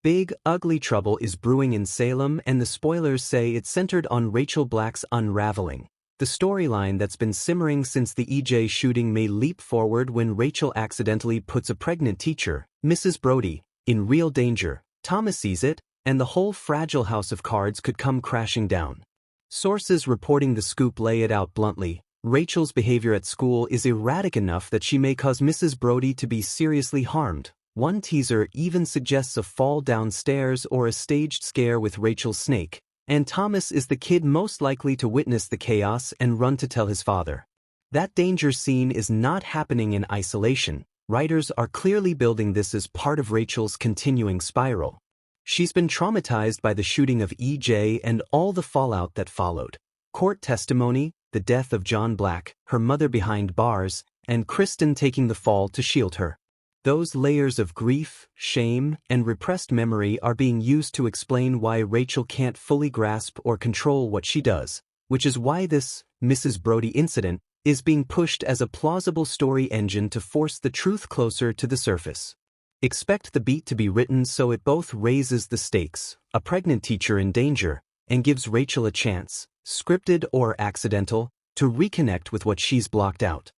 Big, ugly trouble is brewing in Salem, and the spoilers say it's centered on Rachel Black's unraveling. The storyline that's been simmering since the EJ shooting may leap forward when Rachel accidentally puts a pregnant teacher, Mrs. Brody, in real danger. Thomas sees it, and the whole fragile house of cards could come crashing down. Sources reporting the scoop lay it out bluntly. Rachel's behavior at school is erratic enough that she may cause Mrs. Brody to be seriously harmed. One teaser even suggests a fall downstairs or a staged scare with Rachel's snake, and Thomas is the kid most likely to witness the chaos and run to tell his father. That danger scene is not happening in isolation. Writers are clearly building this as part of Rachel's continuing spiral. She's been traumatized by the shooting of EJ and all the fallout that followed. Court testimony, the death of John Black, her mother behind bars, and Kristen taking the fall to shield her. Those layers of grief, shame, and repressed memory are being used to explain why Rachel can't fully grasp or control what she does, which is why this Mrs. Brody incident is being pushed as a plausible story engine to force the truth closer to the surface. Expect the beat to be written so it both raises the stakes, a pregnant teacher in danger, and gives Rachel a chance, scripted or accidental, to reconnect with what she's blocked out.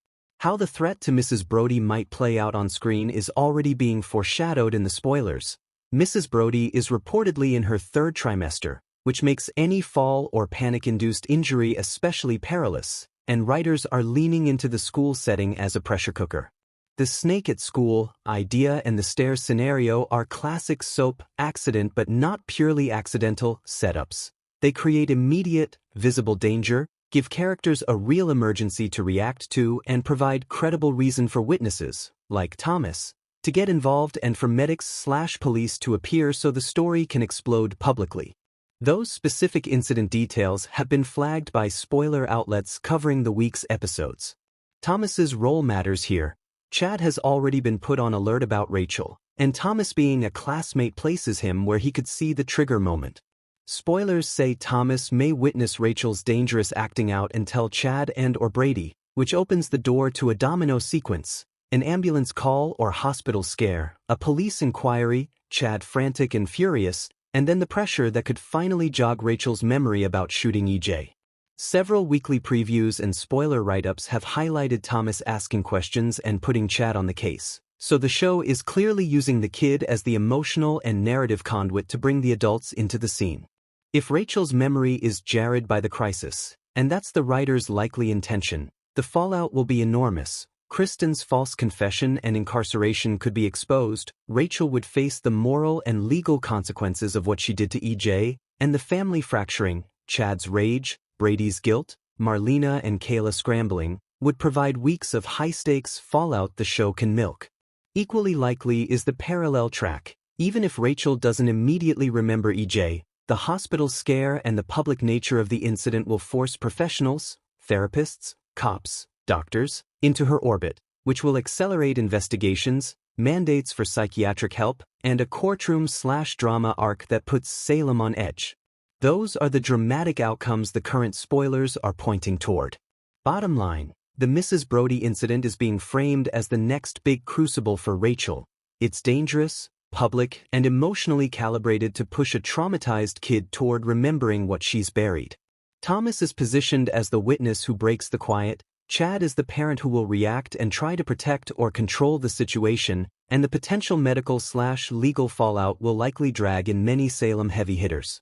How the threat to Mrs. Brody might play out on screen is already being foreshadowed in the spoilers. Mrs. Brody is reportedly in her third trimester, which makes any fall or panic-induced injury especially perilous, and writers are leaning into the school setting as a pressure cooker. The snake at school idea and the stairs scenario are classic soap, accident but not purely accidental setups. They create immediate, visible danger, give characters a real emergency to react to, and provide credible reason for witnesses, like Thomas, to get involved and for medics/police to appear so the story can explode publicly. Those specific incident details have been flagged by spoiler outlets covering the week's episodes. Thomas's role matters here. Chad has already been put on alert about Rachel, and Thomas being a classmate places him where he could see the trigger moment. Spoilers say Thomas may witness Rachel's dangerous acting out and tell Chad and/or Brady, which opens the door to a domino sequence, an ambulance call or hospital scare, a police inquiry, Chad frantic and furious, and then the pressure that could finally jog Rachel's memory about shooting EJ. Several weekly previews and spoiler write-ups have highlighted Thomas asking questions and putting Chad on the case, so the show is clearly using the kid as the emotional and narrative conduit to bring the adults into the scene. If Rachel's memory is jarred by the crisis, and that's the writer's likely intention, the fallout will be enormous. Kristen's false confession and incarceration could be exposed, Rachel would face the moral and legal consequences of what she did to EJ, and the family fracturing, Chad's rage, Brady's guilt, Marlena and Kayla scrambling, would provide weeks of high-stakes fallout the show can milk. Equally likely is the parallel track. Even if Rachel doesn't immediately remember EJ, the hospital scare and the public nature of the incident will force professionals, therapists, cops, doctors, into her orbit, which will accelerate investigations, mandates for psychiatric help, and a courtroom/drama arc that puts Salem on edge. Those are the dramatic outcomes the current spoilers are pointing toward. Bottom line, the Mrs. Brody incident is being framed as the next big crucible for Rachel. It's dangerous, public, and emotionally calibrated to push a traumatized kid toward remembering what she's buried. Thomas is positioned as the witness who breaks the quiet, Chad is the parent who will react and try to protect or control the situation, and the potential medical/legal fallout will likely drag in many Salem heavy hitters.